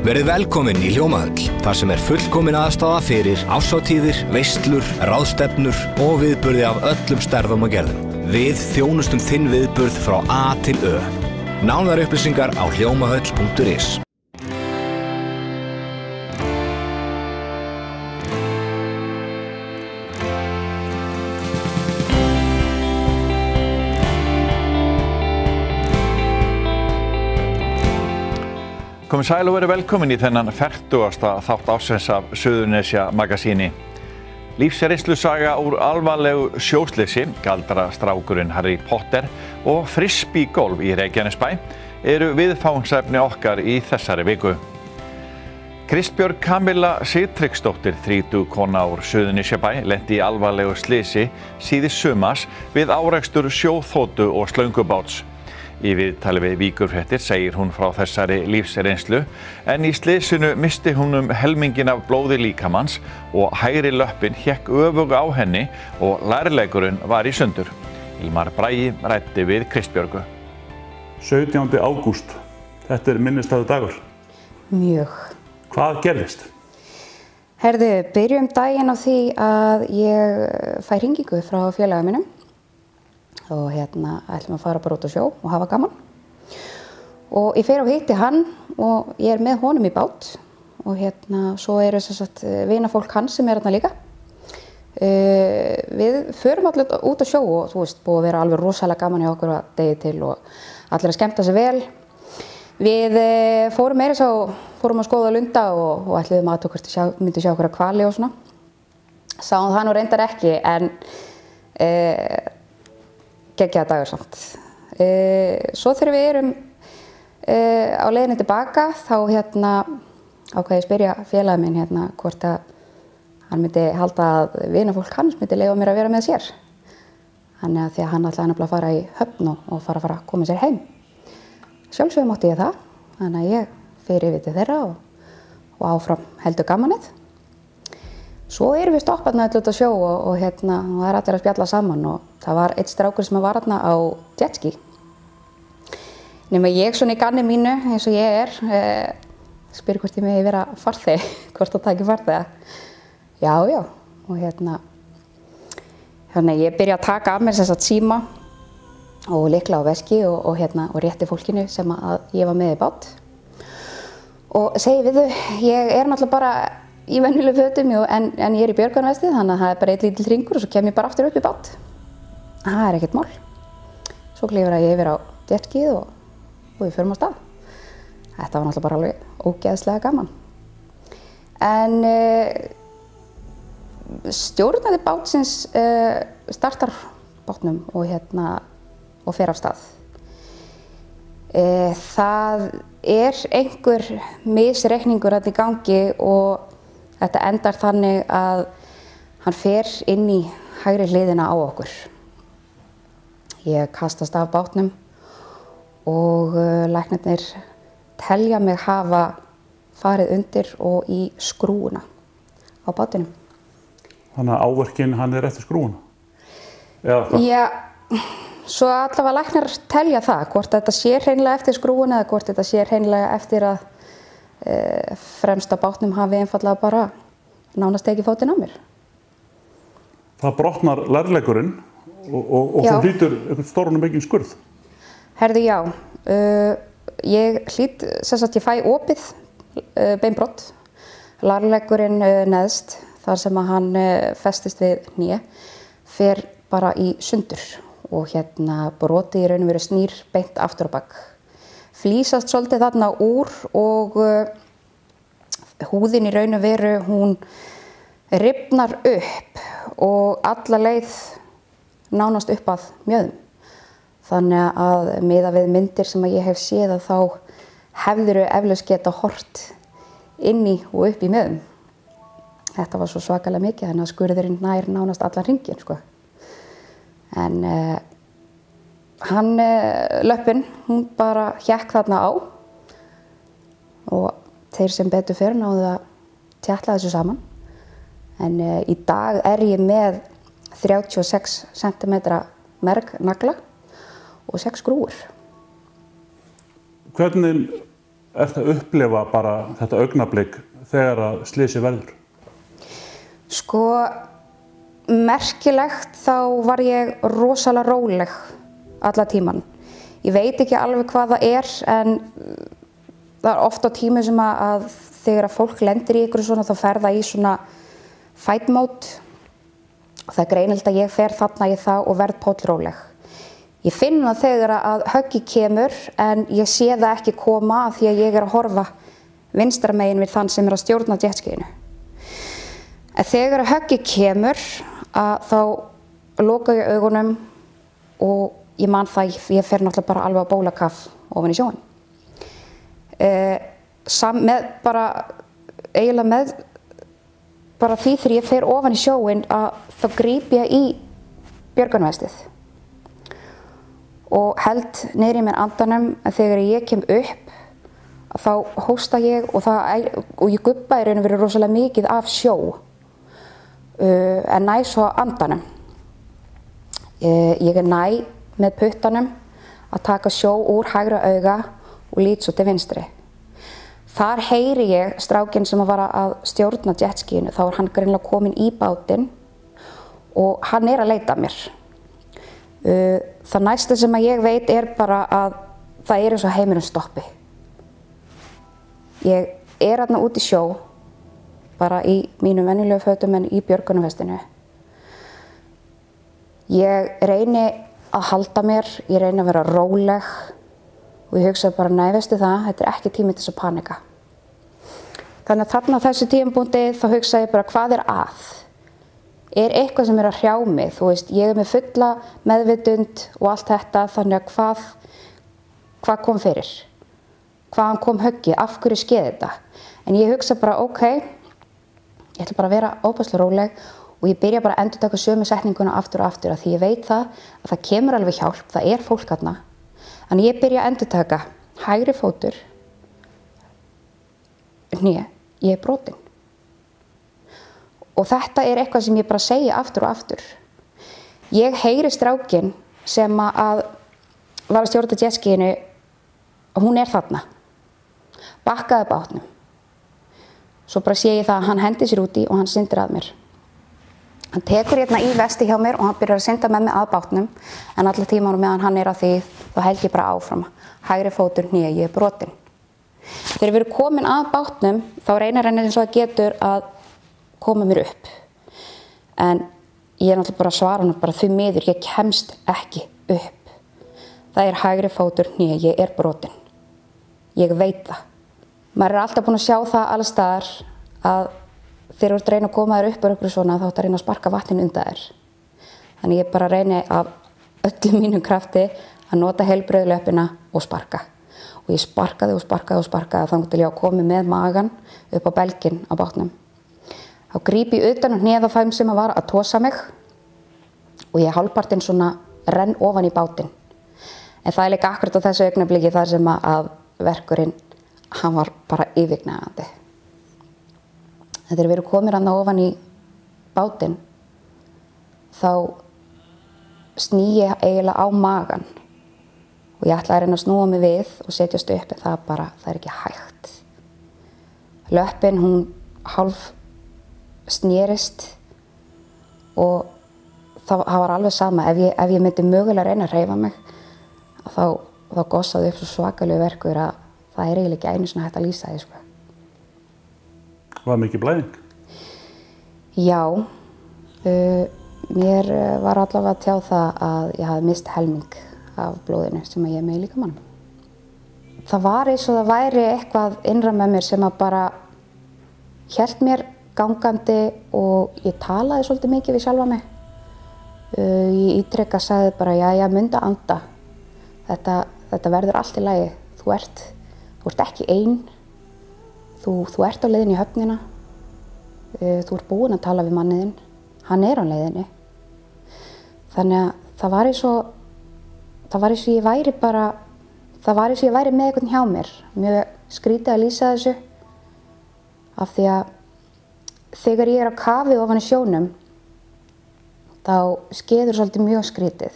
Verið velkomin í Hljómahöll, þar sem fullkomin aðstaða fyrir árshátíðir, veislur, ráðstefnur og viðburði af öllum stærðum og gerðum. Við þjónustum þinn viðburð frá A til Ö. Nánari upplýsingar á hljómahöll.is. Komið sæl og verið velkomin í þennan 40. þátt ársins af Suðurnesja magasíni. Lífsreynslusaga úr alvarlegu sjóslysi, galdrastrákurinn Harry Potter og frisbeegolf í Reykjanesbæ eru viðfangsefni okkar í þessari viku. Kristbjörg Kamilla Sigtryggsdóttir, 30 kona úr Suðurnesjabæ, lenti í alvarlegu slysi síðis sumars við árekstur sjóþotu og slöngubáts. Í viðtali við Víkurfréttir segir hún frá þessari lífsreynslu, en í slysinu misti hún helminginn af blóði líkamans og hægri löppin hékk öfuga á henni og lærleggurinn var í sundur. Hilmar Bragi ræddi við Kristbjörgu. 17. ágúst. Þetta minnisstæður dagur. Mjög. Hvað gerðist? Herðu, byrjum daginn á því að ég fæ hringingu frá félaga mínum. Og ætlum að fara bara út á sjó og hafa gaman. Og ég fer og hitti hann og ég með honum í bát. Og svo eru vinafólk hans sem þarna líka. Við förum allir út á sjó og þú veist, búið að vera alveg rosalega gaman í okkur að degi til og allir að skemmta sig vel. Við fórum að skoða lunda og ætluðum að myndi sjá okkur að hvali og svona. Sáum það nú reyndar ekki, en geggjaða dagur samt. Svo þegar við erum á leiðinni tilbaka, þá ákvað ég að spyrja félaga minn hvort að hann myndi halda að vinafólk hans myndi leyfa mér að vera með sér. Þannig að því að hann ætlaði nefnilega að fara í höfn og fara að koma sér heim. Sjálfsögum mátti ég það, þannig að ég fer yfir til þeirra og áfram heldur gamanið. Svo erum við stopparna út á sjó og það er allir að spjalla saman og það var einn strákur sem var þarna á jetski. Nema ég svona í ganni mínu eins og ég spyr hvort ég megi vera farþegi, hvort það taki farþega. Já, og þannig ég byrja að taka af mér síma og lykla á veski og rétti fólkinu sem að ég var með í bát. Og segi við þau, ég náttúrulega bara í venjulegu fötum en ég er í björgunarvesti, þannig að það er bara einn lítill hringur og svo kem ég bara aftur upp í bát. Það er ekkert mál. Svo klifra ég yfir á jetskið og við förum á stað. Þetta var náttúrulega bara alveg ógeðslega gaman. En stjórnandi bátsins startar bátnum og fer af stað. Það er einhver misreikningur þarna í gangi og þetta endar þannig að hann fer inn í hægri hliðina á okkur. Ég kastast af bátnum og læknarnir telja mig hafa farið undir og í skrúuna á bátinum. Þannig að áverkinn hann er eftir skrúuna? Eða hvað? Já, svo allavega læknar telja það, hvort þetta sé hreinlega eftir skrúuna eða hvort þetta sé hreinlega eftir að fremst á bátnum hafi einfallega bara nánast tekið fótinn á mér. Það brotnar lærleggurinn og þú hlýtur einhvern stóran og mikinn skurð. Herðu, já. Ég fæ opið beinbrot. Lærleggurinn neðst, þar sem að hann festist við hné, fer bara í sundur og brotið í raun og veru snýr beint aftur á bak. Flísast svolítið þarna úr og húðin í raun og veru, hún rifnar upp og alla leið nánast upp að mjöðum. Þannig að miðað við myndir sem ég hef séð að þá hefðirðu eflaust geta horft inn í og upp í mjöðum. Þetta var svo svakalega mikið, þannig að skurðurinn nær nánast allan hringinn, sko. En löppin, hún bara hékk þarna á og þeir sem betur fer náðu að tjatla þessu saman. En í dag er ég með 36 cm mergnagla og 6 skrúfur. Hvernig ertu að upplifa bara þetta augnablik þegar að slysið verður? Sko, merkilegt þá var ég rosalega róleg alla tíman. Ég veit ekki alveg hvað það er, en það er oft á tímum sem að þegar að fólk lendir í ykkur svona þá fer það í svona fight mode. Það er greinilegt að ég fer þarna í það og verð pollróleg. Ég finn það þegar að höggið kemur en ég sé það ekki koma af því að ég er að horfa vinstra megin við þann sem er að stjórna jetskíinu. En þegar að höggið kemur þá loka ég augunum og ég man það, ég fer náttúrulega bara alveg á bólakaf ofan í sjóinn. Eiginlega með bara því þegar ég fer ofan í sjóinn þá gríp ég í björgunarvestið og held niður í mér andanum, en þegar ég kem upp þá hósta ég og ég gubba í raun og veru rosalega mikið af sjó en næ svo andanum. Ég er næ með puttanum að taka sjó úr hægra auga og lít svo til vinstri. Þar heyri ég strákinn sem var að stjórna jetskíinu, þá er hann greinilega kominn í bátinn og hann er að leita að mér. Það næsta sem að ég veit er bara að það er eins og heimurinn stoppi. Ég er þarna út í sjó, bara í mínum venjulegu fötum en í björgunarvestinu. Ég reyni að halda mér, ég reyni að vera róleg og ég hugsa bara, nei veistu það, þetta er ekki tími til þess að panika. Þannig að þarna á þessu tímapunkti þá hugsa ég bara, hvað er að? Er eitthvað sem er að hrjá mig, þú veist, ég er með fulla meðvitund og allt þetta, þannig að hvað kom fyrir? Hvaðan kom höggið? Af hverju skeði þetta? En ég hugsa bara, ok, ég ætla bara að vera óbærslega róleg og ég byrja bara að endurtaka sömu setninguna aftur og aftur af því ég veit að það kemur alveg hjálp, það er fólk þarna. Þannig ég byrja að endurtaka, hægri fótur, hné, ég er brotin. Og þetta er eitthvað sem ég bara segi aftur og aftur. Ég heyri strákinn sem að var að stjórna jetskíinu og hún er þarna. Bakkaði bátnum. Svo bara sé ég það að hann hendi sér úti og hann syndir að mér. Hann tekur hérna í vesti hjá mér og hann byrjar að synda með mig að bátnum en alla tímanum meðan hann er að því þá held ég bara áfram. Hægri fótur, hné, ég er brotin. Þegar við erum komin að bátnum þá reynir hann eins og það getur að koma mér upp. En ég er náttúrulega bara að svara hann bara því miður, ég kemst ekki upp. Það er hægri fótur, hné, ég er brotin. Ég veit það. Maður er alltaf búinn að sjá það alls staðar að þegar þú ert að reyna að koma þér upp ykkur svona þá ert að reyna að sparka vatninu undan þér. Þannig ég bara reyni af öllum mínum krafti að nota heilbrigðulöppina og sparka. Og ég sparkaði og sparkaði og sparkaði þangað til ég á komið með magann upp á belginn á bátnum. Þá gríp ég utan á hnið á þeim sem var að tosa mig og ég hálfpartinn svona renn ofan í bátinn. En það er líka akkurat á þessu augnabliki þar sem að verkurinn, hann var bara yfirgnæfandi. Þegar við erum komin hann ofan í bátinn, þá sný ég eiginlega á magann og ég ætla að reyna að snúa mig við og setjast upp en það er ekki hægt. Löppin, hún hálf snerist og það var alveg sama. Ef ég myndi mögulega reyna að hreyfa mig, þá gossaði upp svo svakalegu verkur að það er eiginlega ekki einu svona hægt að lýsa því, sko. Var mikið blæðing? Já, mér var allavega að tjá það að ég hafði misst helming af blóðinu sem ég er með í líkamanum. Það var eins og það væri eitthvað innra með mér sem að bara hélt mér gangandi og ég talaði svolítið mikið við sjálfa mig. Ég ítrekka sagði bara, já, mundu að anda. Þetta verður allt í lagi. Þú ert ekki ein. Þú ert á leiðinni í höfnina. Þú ert búin að tala við manniðinn. Hann er á leiðinni. Þannig að það var eins og ég væri bara, það var eins og ég væri með einhvern hjá mér. Mjög skrítið að lýsa þessu. Af því að þegar ég er á kafi ofan í sjónum, þá skeður svolítið mjög skrítið.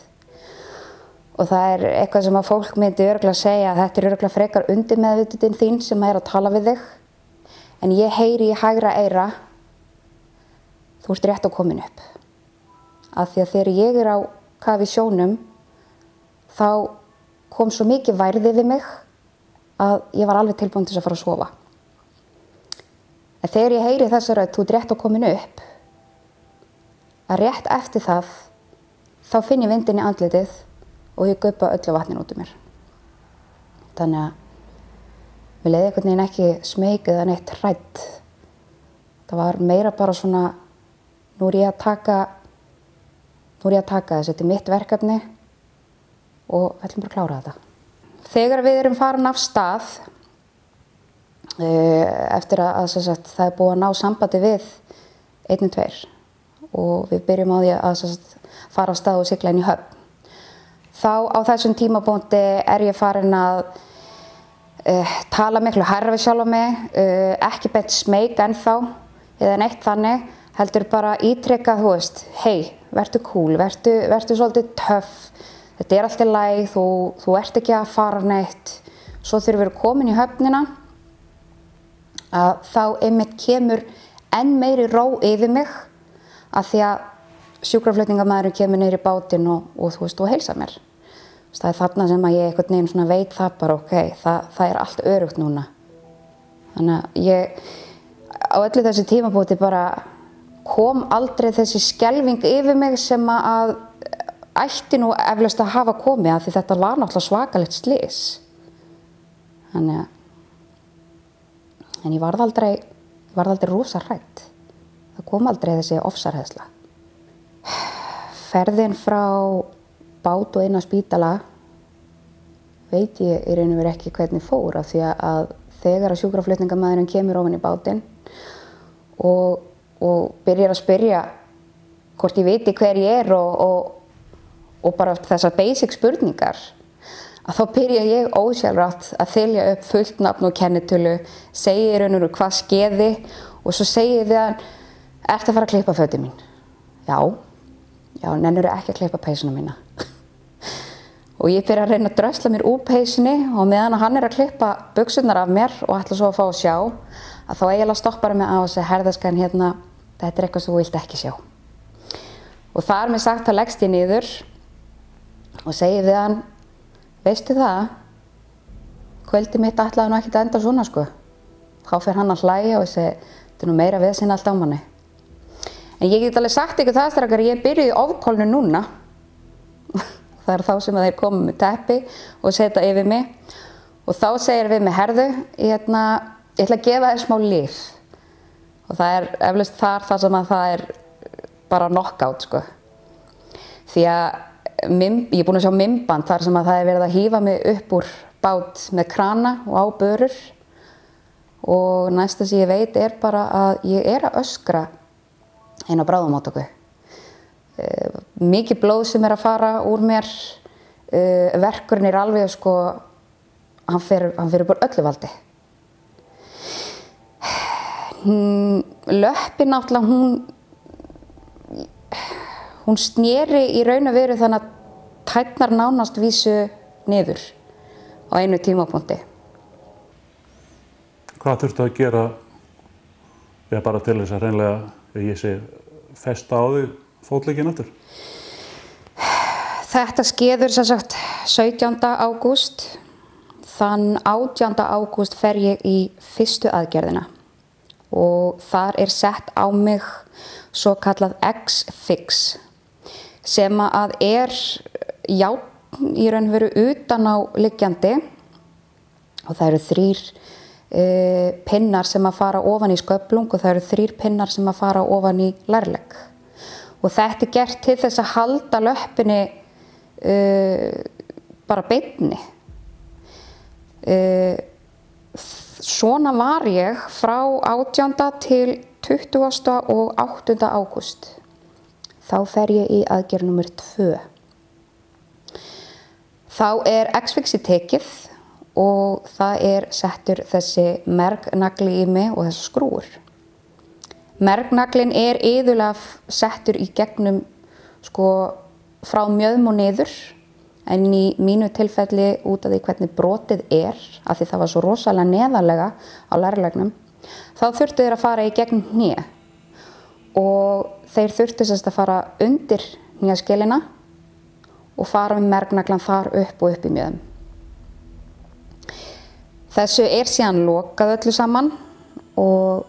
Og það eitthvað sem að fólk myndi örugglega segja að þetta örugglega frekar undir meðvitundin þín sem að að tala við þig. En ég heyri í hægra eyra, þú ert rétt að komin upp. Af því að þegar ég á kafi sjónum, þá kom svo mikið værði við mig að ég var alveg tilbúin til að fara að sofa. En þegar ég heyri þessa rödd, þú ert rétt að komin upp, að rétt eftir það, þá finn ég vindinn í andlitið og ég guppa öllu vatnin út mér. Þannig að mér leiði einhvern veginn ekki smeyk eða neitt hrædd. Það var meira bara svona, nú er ég að taka þessu, þetta er mitt verkefni og við ætlum bara að klára þetta. Þegar við erum farin af stað, eftir að það er búið að ná sambandi við 112 og við byrjum á því að fara af stað og sigla inn í höfn. Þá á þessum tímapunkti er ég farin að tala miklu hærra við sjálfa mig, ekki beint smeyk ennþá eða neitt þannig, heldur bara ítreka, þú veist, hei, vertu cool, vertu svolítið töff, þetta allt í lagi, þú ert ekki að fara neitt. Svo þegar við erum komin í höfnina, að þá einmitt kemur enn meiri ró yfir mig, af því að sjúkraflutningamaðurinn kemur niður í bátinn og þú veist, og heilsar mér. Það þarna sem að ég einhvern veginn svona veit það bara, ok, það allt öruggt núna. Þannig að ég, á öllu þessi tímabúti bara kom aldrei þessi skelfing yfir mig sem að ætti nú eflaust að hafa komið, af því þetta var náttúrulega svakalegt slys. Þannig að, en ég varð aldrei rosa hrædd. Það kom aldrei þessi ofsarhæðsla. Ferðin frá bát og inn á spítala veit ég í raun og veru ekki hvernig fór, af því að þegar að sjúkraflutningamaðurinn kemur ofan í bátinn og byrjar að spyrja hvort ég viti hver ég er og bara þessar basic spurningar, að þá byrja ég ósjálfrátt að þylja upp fullt nafn og kennitölu, segi í raun og veru hvað skeði og svo segi við hann, ertu að fara að klippa fötin mín? Já, nennirðu ekki að klippa peysuna mína. Og ég byrja að reyna að drösla mér úr peysunni og meðan hann að klippa buxurnar af mér og ætla svo að fá að sjá, að þá eiginlega stoppar mig á þessi herðaskan hérna, þetta eitthvað sem þú vilt ekki sjá. Og þar með sagt að leggst ég niður og segi við hann, veistu það, kvöldið mitt ætlaði nú ekkert að enda svona sko. Þá fer hann að hlæja og segi, þetta nú meira vesen allt á manni. En ég get alveg sagt ykkur það strákar, ég byrjuði ofkólnu núna. Það þá sem þeir koma með teppi og setja yfir mig. Og þá segir við mig, herðu, ég ætla að gefa þér smá lyf. Og það eflaust þar sem að það bara knockout, sko. Því að ég búin að sjá mymband þar sem að það verið að hífa mig upp úr bát með krana og á börur. Og næsta sem ég veit bara að ég að öskra inn á bráðamóttöku. Mikið blóð sem að fara úr mér, verkurinn alveg sko, hann fer upp úr öllu valdi. Löppin náttúrulega, hún sneri í raun og veru þannig að tærnar nánast vísu niður á einu tímapunkti. Hvað þurftu að gera, bara til þess að hreinlega, ég segi, festa á þig fótlegginn aftur? Þetta skeður sem sagt 17. ágúst. Þann 18. ágúst fer ég í fyrstu aðgerðina og þar sett á mig svo kallað X-fix sem að járn í raun og veru utan á liggjandi og það eru 3 pinnar sem að fara ofan í sköflung og það eru 3 pinnar sem að fara ofan í lærlegg. Og þetta gert til þess að halda löppinni bara beinni. Svona var ég frá 18. til 20. og 8. ágúst. Þá fer ég í aðgerð númer 2. Þá X-fixi tekið og það settur þessi mergnagli í mig og þessi skrúur. Mergnaglinn iðulega settur í gegnum sko frá mjöðm og niður En í mínu tilfelli út af því hvernig brotið af því það var svo rosalega neðarlega á lærlegnum, þá þurftu þeir að fara í gegn hné og þeir þurftu að fara undir hnéskilina og fara með mergnaglan þar upp og upp í mjöðum. Þessu síðan lokað öllu saman og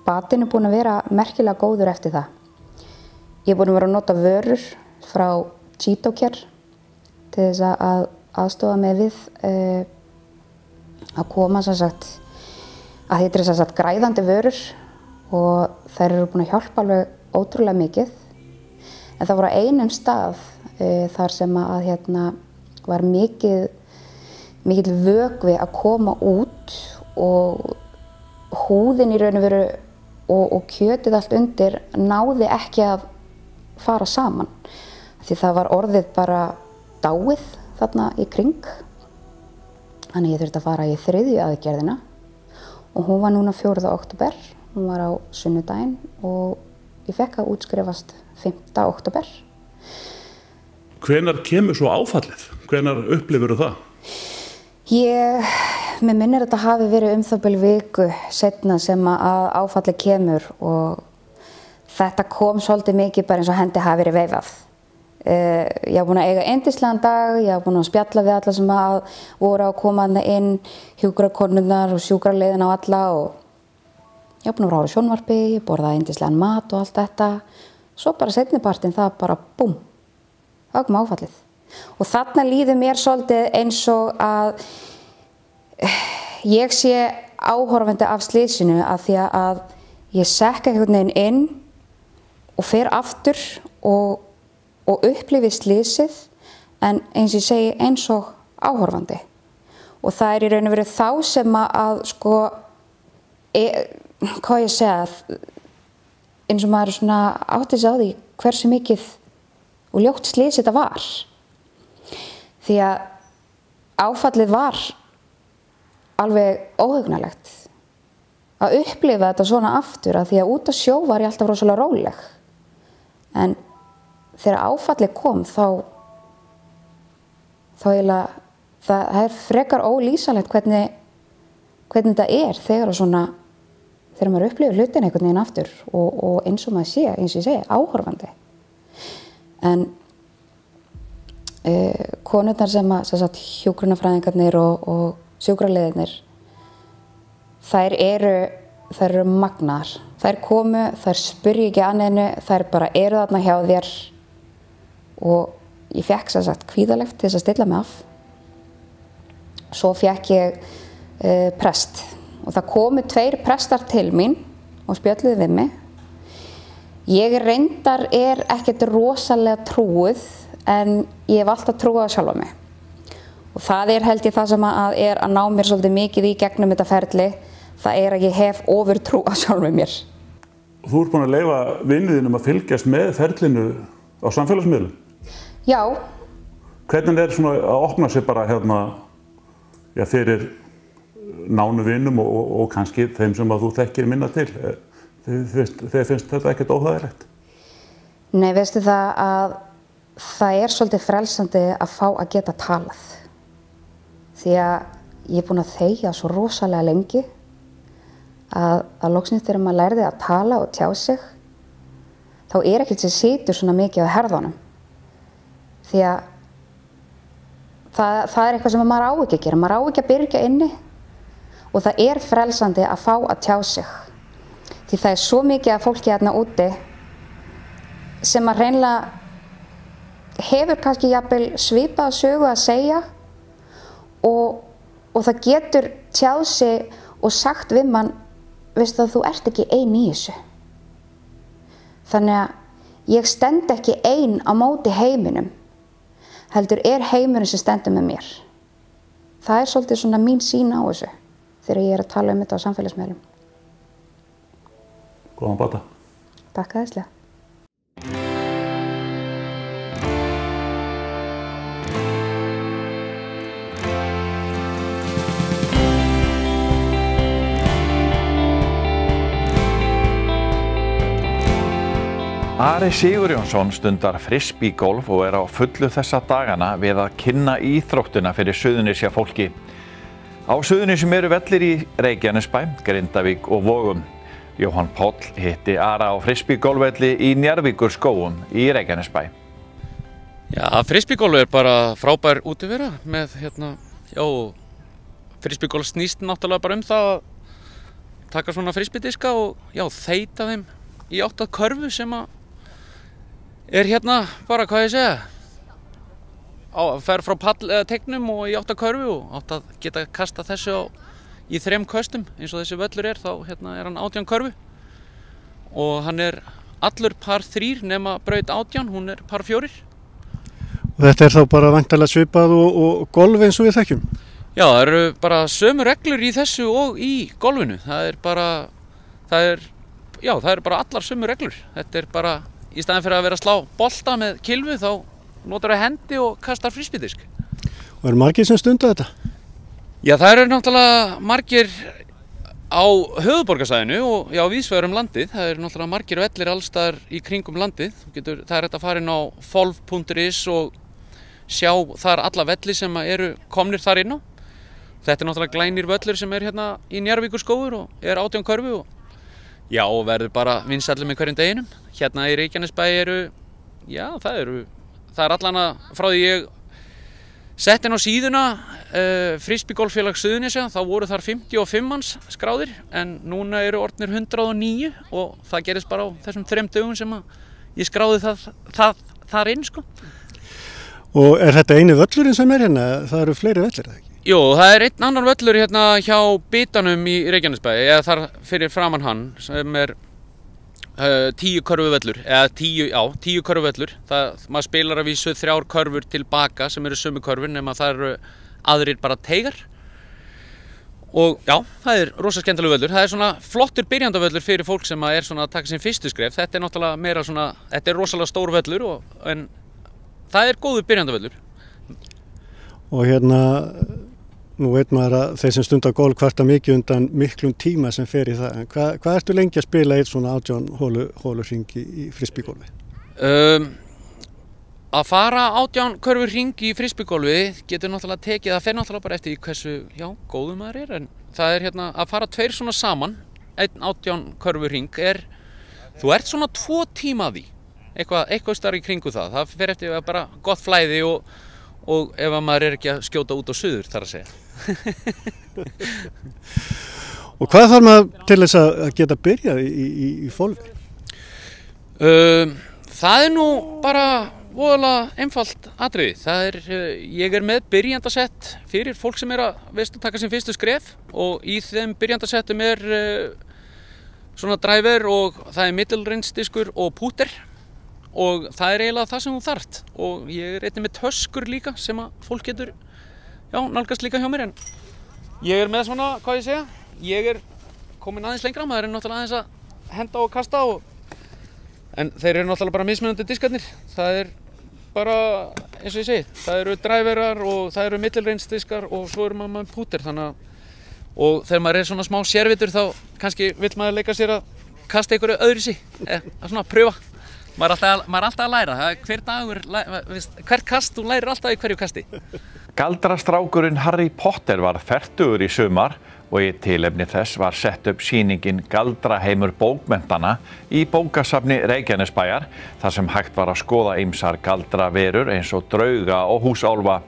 batinn búinn að vera merkilega góður eftir það. Ég búinn að vera að nota vörur frá Chitocare til þess að aðstofa mig við að koma að þetta sem sagt græðandi vörur og þær eru búin að hjálpa alveg ótrúlega mikið. En það voru á einum stað þar sem að var mikill vökvi að koma út og húðin í raun og veru og kjötið allt undir náði ekki að fara saman. Því það var orðið bara dáið þarna í kring. Þannig ég þurfti að fara í 3. aðgerðina og hún var núna 4. október. Hún var á sunnudaginn og ég fekk að útskrifast 5. október. Hvenær kemur svo áfallið? Hvenær upplifirðu það? Mér minnir að þetta hafi verið það bil viku seinna sem að áfallið kemur og þetta kom svolítið mikið bara eins og hendi hafi verið veifað. Ég var búin að eiga yndislegan dag, ég var búin að spjalla við alla sem að voru að koma inn, hjúkrakonurnar og sjúkraliðin á alla og ég var búin að vera á sjónvarpi, ég borðaði yndislegan mat og allt þetta. Svo bara seinnipartinn það bara búm, það kom áfallið. Og þarna líður mér svolítið eins og að ég sé áhorfandi af slysinu af því að ég sekka einhvern veginn inn og fer aftur og upplifi slysið en eins og ég segi eins og áhorfandi. Og það í raun og veru þá sem að hvað ég segja, eins og maður svona átti sig á því hversu mikið og ljótt slys þetta var. Því að áfallið var alveg óhugnalegt að upplifa þetta svona aftur af því að út á sjó var ég alltaf rosalega róleg. En þegar áfallið kom þá eiginlega, það frekar ólýsanlegt hvernig þetta þegar maður upplifir hlutina einhvern veginn aftur og eins og maður sé, eins og ég segi, áhorfandi. En konurnar sem hjúkrunarfræðingarnir og sjúkraliðirnir, þær eru magnaðar. Þær komu, þær spurja ekki að neinu, þær bara eru þarna hjá þér og ég fékk kvíðalegt til þess að stilla mig af. Svo fékk ég prest og það komu 2 prestar til mín og spjölluðu við mig. Ég reyndar ekkert rosalega trúuð en ég hef alltaf trúað að sjálfa mig. Og það held ég það sem að ná mér svolítið mikið í gegnum þetta ferli, það að ég hef ofurtrú að sjálfa mér. Þú ert búin að leyfa vinnuðinum að fylgjast með ferlinu á samfélagsmiðlum? Já. Hvernig svona að opna sig bara fyrir nánu vinum og kannski þeim sem að þú þekkir minna til? Þegar finnst þetta ekkert óþægilegt? Nei, veistu það að það svolítið frelsandi að fá að geta talað. Því að ég er búin að þegja svo rosalega lengi að loksins þegar maður lærði að tala og tjá sig, þá ekkert sem situr svona mikið á herðunum. Því að það eitthvað sem maður á ekki að gera. Maður á ekki að byrja inni og það frelsandi að fá að tjá sig. Því það svo mikið af fólki hérna úti sem að hreinlega hefur kannski jafnvel svipaða sögu að segja og það getur tjáð sig og sagt við mann, veistu að þú ert ekki ein í þessu. Þannig að ég stend ekki ein á móti heiminum, heldur heimurinn sem stendur með mér. Það svolítið svona mín sýn á þessu þegar ég að tala þetta á samfélagsmiðlum. Góðan bata. Takk æðislega. Ari Sigurjónsson stundar frisbeegolf og á fullu þessa dagana við að kynna íþróttina fyrir Suðurnesja fólki. Á Suðurnesjum eru vellir í Reykjanesbæ, Grindavík og Vogum. Jóhann Páll hitti Ara á frisbeegolfvelli í Njarðvíkurskógum í Reykjanesbæ. Já, frisbeegolf bara frábær útivera með frisbeegolf snýst náttúrulega bara það að taka svona frisbeediska og þeyta þeim í átt að körfu sem að bara hvað ég segja fer frá tegnum og í átt að körfu og átt að geta kasta þessu í 3 köstum eins og þessi völlur þá hann 18 körfu og hann allur par 3 nema braut 18, hún par 4. Og þetta þá bara væntanlega svipað og golf eins og við þekkjum? Já, það eru bara sömu reglur í þessu og í golfinu. Það eru bara allar sömu reglur. Þetta bara, í staðinn fyrir að vera að slá bolta með kylfu, þá notar það hendi og kastar frisbeedisk. Og eru margir sem stunda þetta? Já, það eru náttúrulega margir á höfuðborgarsvæðinu og víðsvegar landið. Það eru náttúrulega margir vellir alls staðar í kringum landið. Það hægt að fara inn á folv.is og sjá þar alla velli sem eru komnir þar inn á. Þetta náttúrulega glænir völlur sem í Njarðvíkurskógur og 18 körfu og verður bara vinsælli með hverjum deginum. Í Reykjanesbæ það allan frá því ég sett inn á síðuna frisbeegolffélag Suðurnesja, þá voru þar 55 manns skráðir en núna eru orðnir 109 og það gerist bara á þessum 3 dögum sem ég skráði það þar inn sko. Og þetta eini völlurinn sem hérna? Það eru fleiri vellir, eða ekki? Jú, það einn annar völlur hjá Bitanum í Reykjanesbæ, eða þar fyrir framan hann, sem 10 körfuvöllur, eða 10 körfuvöllur. Maður spilar að vísu 3 körfur tilbaka sem eru sömu körfur, nema það eru aðrir bara teigar. Og það rosa skemmtilegur völlur. Það svona flottur byrjandavöllur fyrir fólk sem svona að taka sín fyrstu skref. Þetta náttúrulega meira svona, þetta rosalega stór völlur, en það góður byrjandavöllur. Og nú veit maður að þeir sem stundar golf kvarta mikið undan miklum tíma sem fer í það. En hvað ertu lengi að spila eitt svona 18 hólu hring í frisbeegolfi? Að fara 18 körfur hring í frisbeegolfi getur náttúrulega tekið, það fer náttúrulega bara eftir hversu góður maður en það að fara 2 svona saman, einn 18 körfur hring þú ert svona 2 tíma að því, eitthvað starf í kringu það fer eftir bara gott flæði og ef maður ekki að skjóta út á suður þar að segja. Og hvað þarf maður til þess að geta byrjað í folvi? Það nú bara voðalega einfalt atriði. Ég með byrjandasett fyrir fólk sem að taka sín fyrstu skref og í þeim byrjandasettum svona driver og það middilreynsdiskur og púter. Og það eiginlega það sem þú þarft og ég einnig með töskur líka sem að fólk getur nálgast líka hjá mér en ég með svona, hvað ég segja, ég komin aðeins lengra, maður náttúrulega aðeins að henda og kasta en þeir náttúrulega bara mismunandi diskarnir, það bara, eins og ég segi, það eru driverar og það eru middilreynsdiskar og svo maður með púter og þegar maður svona smá sérvitur þá kannski vill maður leika sér að kasta einhverju öðruvísi, að svona pröfa. Maður alltaf að læra, hvert kast, þú lærir alltaf í hverju kasti. Galdrastrákurinn Harry Potter var fertugur í sumar og í tilefni þess var sett upp sýningin Galdraheimur bókmenntana í bókasafni Reykjanesbæjar þar sem hægt var að skoða ýmsar galdraverur eins og drauga og húsálfa.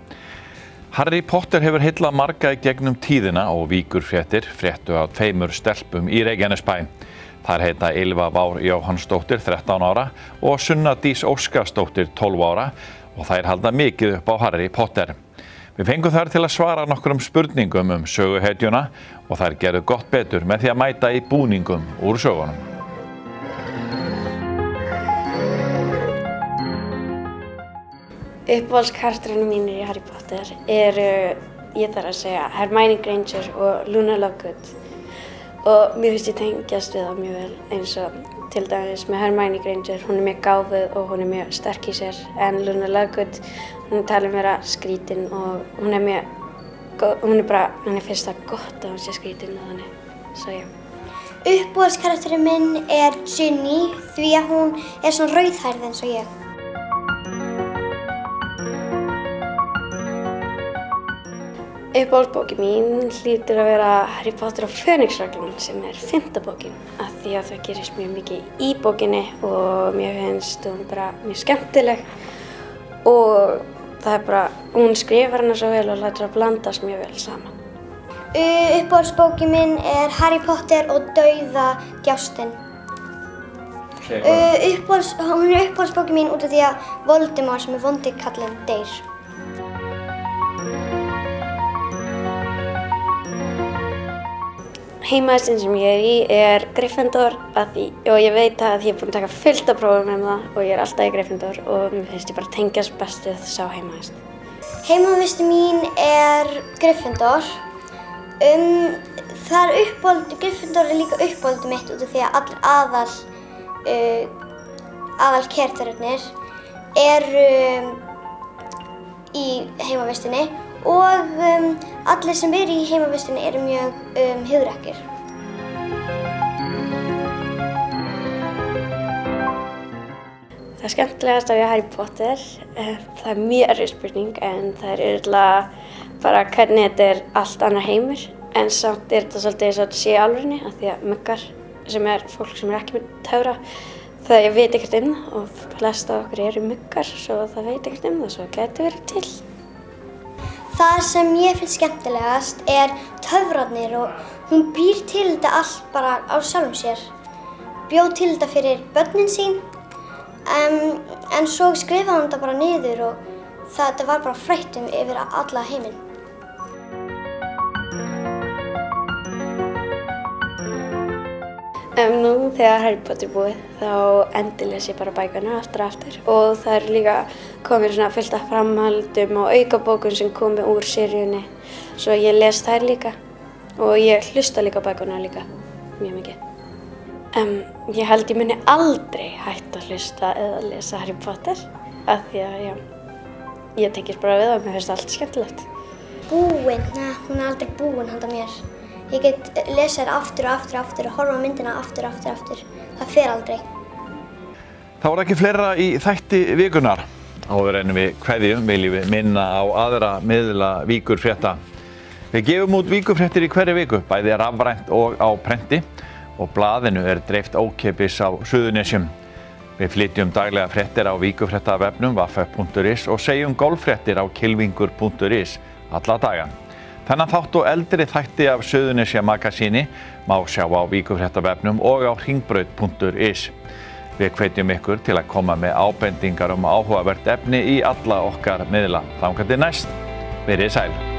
Harry Potter hefur heillað marga í gegnum tíðina og víkurfréttir fréttu af 2 stelpum í Reykjanesbæ. Þær heita Ylva Vár Jóhannsdóttir 13 ára og Sunna Dís Óskarsdóttir 12 ára og þær halda mikið upp á Harry Potter. Við fengum þær til að svara nokkrum spurningum söguhetjuna og þær gerðu gott betur með því að mæta í búningum úr sögunum. Uppáhaldskarakterarnir mínir í Harry Potter ég þarf að segja, Hermione Granger og Luna Lovegood. Og mér finnst ég tengjast við það mjög vel eins og til dæmis með Hermione Granger, hún mjög gáfuð og hún mjög sterk í sér en Luna Lovegood, hún talar vera skrítin og hún mjög, henni finnst það gott að hún sé skrítin og þannig, svo já. Uppáhaldskarakterinn minn Ginny því að hún svona rauðhærð eins og ég. Uppáhaldsbókin mín hlýtur að vera Harry Potter og Fönixreglan sem 5. bókin af því að það gerist mjög mikið í bókinni og mér finnst hún bara mjög skemmtileg og það bara, hún skrifar hana svo vel og lætur að blandast mjög vel saman. Uppáhaldsbókin minn Harry Potter og Dauðagjástin. Hún uppáhaldsbókin mín út af því að Voldemort sem vondi kallinn deyr. Heimahesturinn sem ég í Gryffindor og ég veit að ég búin að taka fullt af prófum það og ég alltaf í Gryffindor og mér finnst ég bara tengjast best við sá heimahest. Heimavistin mín Gryffindor. Gryffindor líka uppáhaldið mitt út af því að allir aðal karakterarnir í heimavistinni og allir sem í heimavistinni mjög hugrekkir. Það skemmtilegasta við Harry Potter, það mjög erfið spurning en það örugglega bara hvernig þetta allt annar heimur en samt þetta svolítið eins og þetta sé í alvörunni af því að muggar sem fólk sem ekki með töfra það veit ekkert það og flest af okkur muggar svo það veit ekkert það svo gæti verið til. Það sem ég finnst skemmtilegast töfrarnir og hún býr til þetta allt bara á sjálfum sér. Bjó til þetta fyrir börnin sín en svo skrifaði hún þetta bara niður og þetta var bara frætt yfir alla heiminn. Nú þegar Harry Potter búið þá endurles ég bara bækurnar aftur og aftur og það líka komið svona fullt af framhaldum og aukabókum sem komu úr seríunni svo ég les þær líka og ég hlusta líka á bækurnar líka mjög mikið. Ég held ég muni aldrei hætta að hlusta eða lesa Harry Potter af því að ég tengist bara við það og mér finnst allt skemmtilegt. Búin, hún aldrei búin handa mér. Ég get lesið aftur og horfa á myndina aftur. Það fer aldrei. Það var ekki fleira í þætti vikunar. Áður en við kveðjum viljum við minna á aðra miðla víkurfrétta. Við gefum út víkurfréttir í hverri viku, bæði rafrænt og á prenti og blaðinu dreift ókeypis á Suðurnesjum. Við flytjum daglega fréttir á víkurfréttavefnum www.vf.is og segjum golffréttir á kylfingur.is alla daga. Þennan þátt og eldri þætti af Suðurnesja Magasíni má sjá á víkurfréttavefnum og á hringbraut.is. Við hvetjum ykkur til að koma með ábendingar áhugavert efni í alla okkar miðla. Þangað til næst, verið sæl.